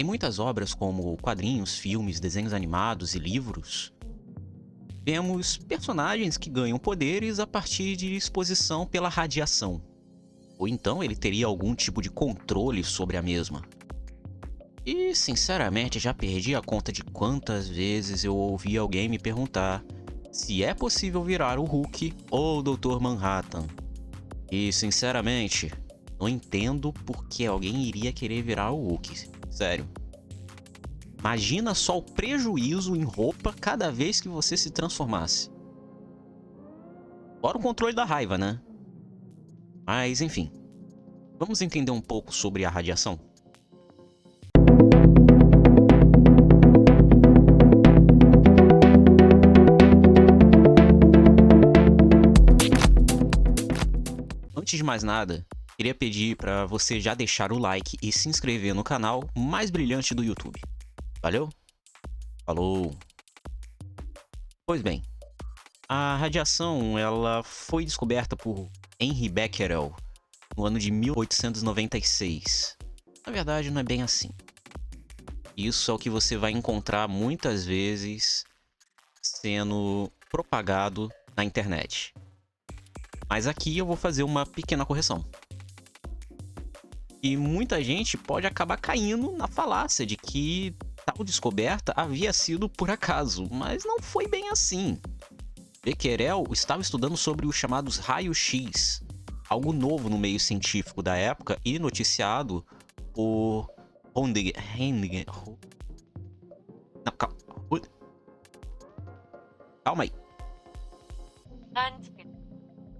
Em muitas obras, como quadrinhos, filmes, desenhos animados e livros, vemos personagens que ganham poderes a partir de exposição pela radiação, ou então ele teria algum tipo de controle sobre a mesma. E, sinceramente, já perdi a conta de quantas vezes eu ouvi alguém me perguntar se é possível virar o Hulk ou o Dr. Manhattan. E, sinceramente, não entendo por que alguém iria querer virar o Hulk. Sério. Imagina só o prejuízo em roupa cada vez que você se transformasse. Fora o controle da raiva, né? Mas, enfim. Vamos entender um pouco sobre a radiação? Antes de mais nada, queria pedir para você já deixar o like e se inscrever no canal mais brilhante do YouTube. Valeu? Falou! Pois bem, a radiação ela foi descoberta por Henri Becquerel no ano de 1896. Na verdade, não é bem assim. Isso é o que você vai encontrar muitas vezes sendo propagado na internet. Mas aqui eu vou fazer uma pequena correção. E muita gente pode acabar caindo na falácia de que tal descoberta havia sido por acaso, mas não foi bem assim. Becquerel estava estudando sobre os chamados raios-x, algo novo no meio científico da época e noticiado por Röntgen. Não, calma aí.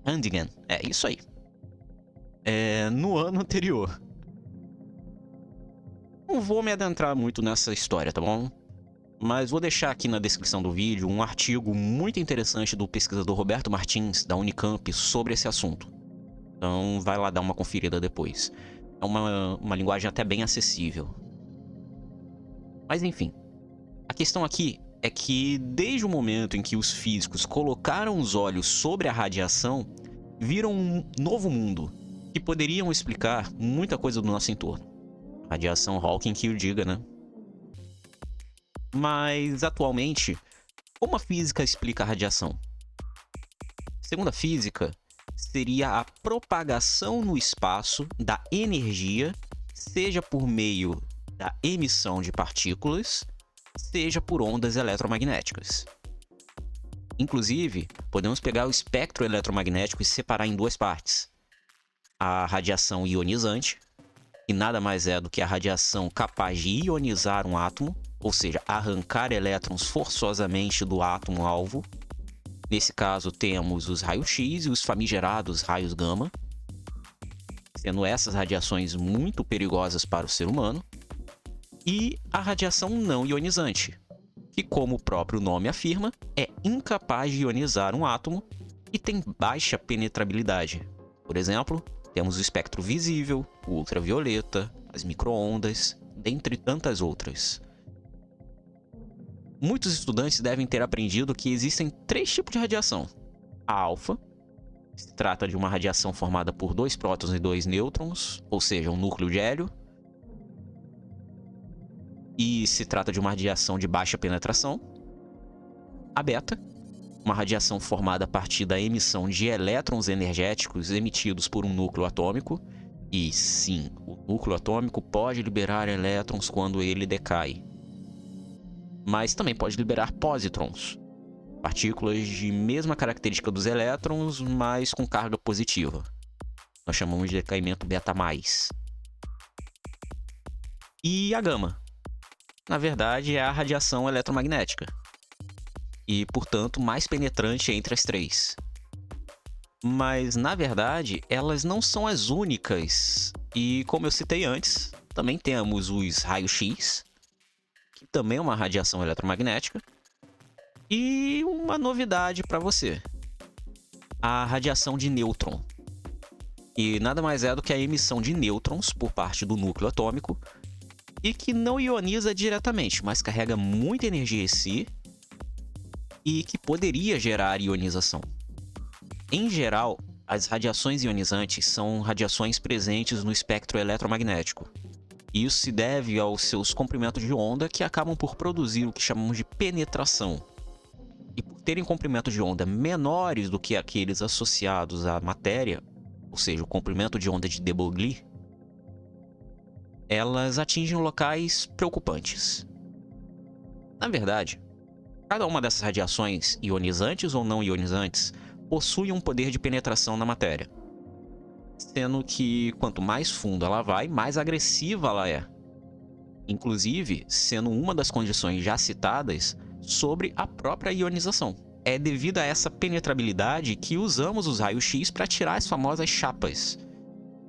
Röntgen, é isso aí. No ano anterior. Não vou me adentrar muito nessa história, tá bom? Mas vou deixar aqui na descrição do vídeo um artigo muito interessante do pesquisador Roberto Martins, da Unicamp, sobre esse assunto. Então vai lá dar uma conferida depois. É uma linguagem até bem acessível. Mas enfim, a questão aqui é que desde o momento em que os físicos colocaram os olhos sobre a radiação, viram um novo mundo, que poderiam explicar muita coisa do nosso entorno. Radiação Hawking que o diga, né? Mas, atualmente, como a física explica a radiação? Segundo a física, seria a propagação no espaço da energia, seja por meio da emissão de partículas, seja por ondas eletromagnéticas. Inclusive, podemos pegar o espectro eletromagnético e separar em duas partes. A radiação ionizante, que nada mais é do que a radiação capaz de ionizar um átomo, ou seja, arrancar elétrons forçosamente do átomo alvo. Nesse caso, temos os raios-x e os famigerados raios gama, sendo essas radiações muito perigosas para o ser humano. E a radiação não ionizante, que, como o próprio nome afirma, é incapaz de ionizar um átomo e tem baixa penetrabilidade. Por exemplo, temos o espectro visível, o ultravioleta, as micro-ondas, dentre tantas outras. Muitos estudantes devem ter aprendido que existem 3 tipos de radiação. A alfa, se trata de uma radiação formada por 2 prótons e 2 nêutrons, ou seja, um núcleo de hélio. E se trata de uma radiação de baixa penetração. A beta, uma radiação formada a partir da emissão de elétrons energéticos emitidos por um núcleo atômico. E sim, o núcleo atômico pode liberar elétrons quando ele decai. Mas também pode liberar pósitrons, partículas de mesma característica dos elétrons, mas com carga positiva. Nós chamamos de decaimento beta+. E a gama, na verdade, é a radiação eletromagnética, e, portanto, mais penetrante entre as 3. Mas, na verdade, elas não são as únicas, e como eu citei antes, também temos os raios-x, que também é uma radiação eletromagnética, e uma novidade para você: a radiação de nêutron, que nada mais é do que a emissão de nêutrons por parte do núcleo atômico, e que não ioniza diretamente, mas carrega muita energia em si, e que poderia gerar ionização. Em geral, as radiações ionizantes são radiações presentes no espectro eletromagnético. E isso se deve aos seus comprimentos de onda que acabam por produzir o que chamamos de penetração. E por terem comprimentos de onda menores do que aqueles associados à matéria, ou seja, o comprimento de onda de de Broglie, elas atingem locais preocupantes. Na verdade, cada uma dessas radiações, ionizantes ou não ionizantes, possui um poder de penetração na matéria, sendo que quanto mais fundo ela vai, mais agressiva ela é. Inclusive, sendo uma das condições já citadas sobre a própria ionização. É devido a essa penetrabilidade que usamos os raios-x para tirar as famosas chapas.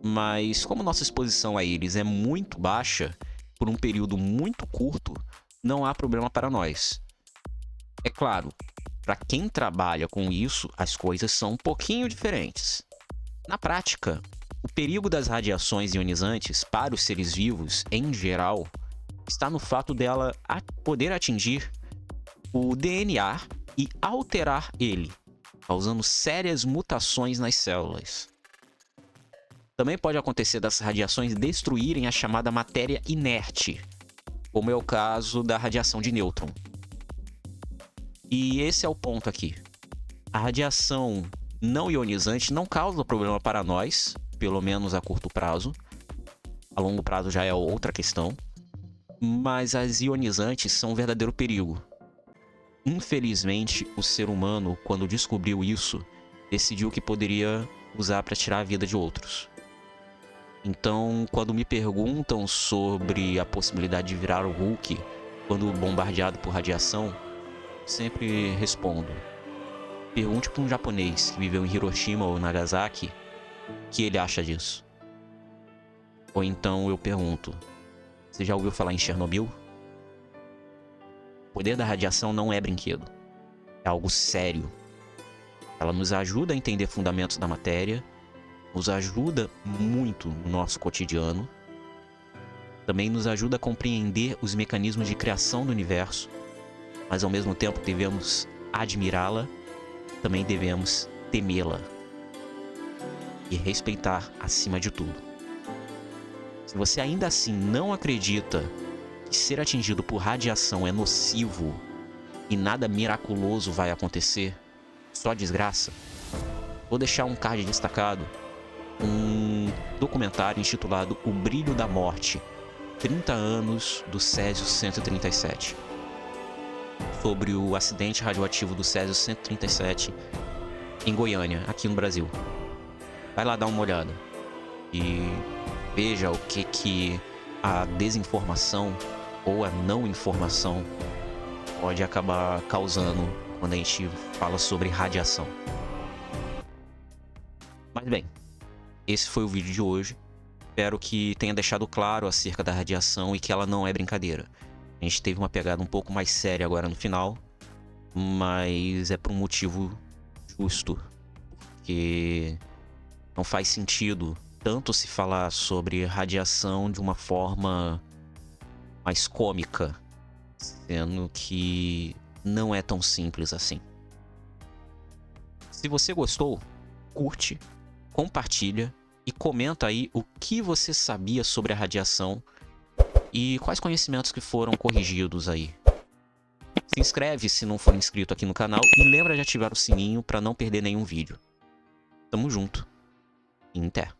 Mas como nossa exposição a eles é muito baixa, por um período muito curto, não há problema para nós. É claro, para quem trabalha com isso, as coisas são um pouquinho diferentes. Na prática, o perigo das radiações ionizantes para os seres vivos, em geral, está no fato dela poder atingir o DNA e alterar ele, causando sérias mutações nas células. Também pode acontecer dessas radiações destruírem a chamada matéria inerte, como é o caso da radiação de nêutron. E esse é o ponto aqui. A radiação não ionizante não causa problema para nós, pelo menos a curto prazo. A longo prazo já é outra questão. Mas as ionizantes são um verdadeiro perigo. Infelizmente, o ser humano, quando descobriu isso, decidiu que poderia usar para tirar a vida de outros. Então, quando me perguntam sobre a possibilidade de virar o Hulk quando bombardeado por radiação, sempre respondo: pergunte para um japonês que viveu em Hiroshima ou Nagasaki o que ele acha disso. Ou então eu pergunto: você já ouviu falar em Chernobyl? O poder da radiação não é brinquedo. É algo sério. Ela nos ajuda a entender fundamentos da matéria, nos ajuda muito no nosso cotidiano, também nos ajuda a compreender os mecanismos de criação do universo, mas ao mesmo tempo devemos admirá-la, também devemos temê-la e respeitar acima de tudo. Se você ainda assim não acredita que ser atingido por radiação é nocivo e nada miraculoso vai acontecer, só desgraça, vou deixar um card destacado, um documentário intitulado O Brilho da Morte, 30 anos do Césio-137, sobre o acidente radioativo do Césio-137 em Goiânia, aqui no Brasil. Vai lá dar uma olhada e veja o que a desinformação ou a não informação pode acabar causando quando a gente fala sobre radiação. Mas bem, esse foi o vídeo de hoje. Espero que tenha deixado claro acerca da radiação e que ela não é brincadeira. A gente teve uma pegada um pouco mais séria agora no final, mas é por um motivo justo, porque não faz sentido tanto se falar sobre radiação de uma forma mais cômica, sendo que não é tão simples assim. Se você gostou, curte, compartilha e comenta aí o que você sabia sobre a radiação e quais conhecimentos que foram corrigidos aí. Se inscreve se não for inscrito aqui no canal e lembra de ativar o sininho para não perder nenhum vídeo. Tamo junto e até!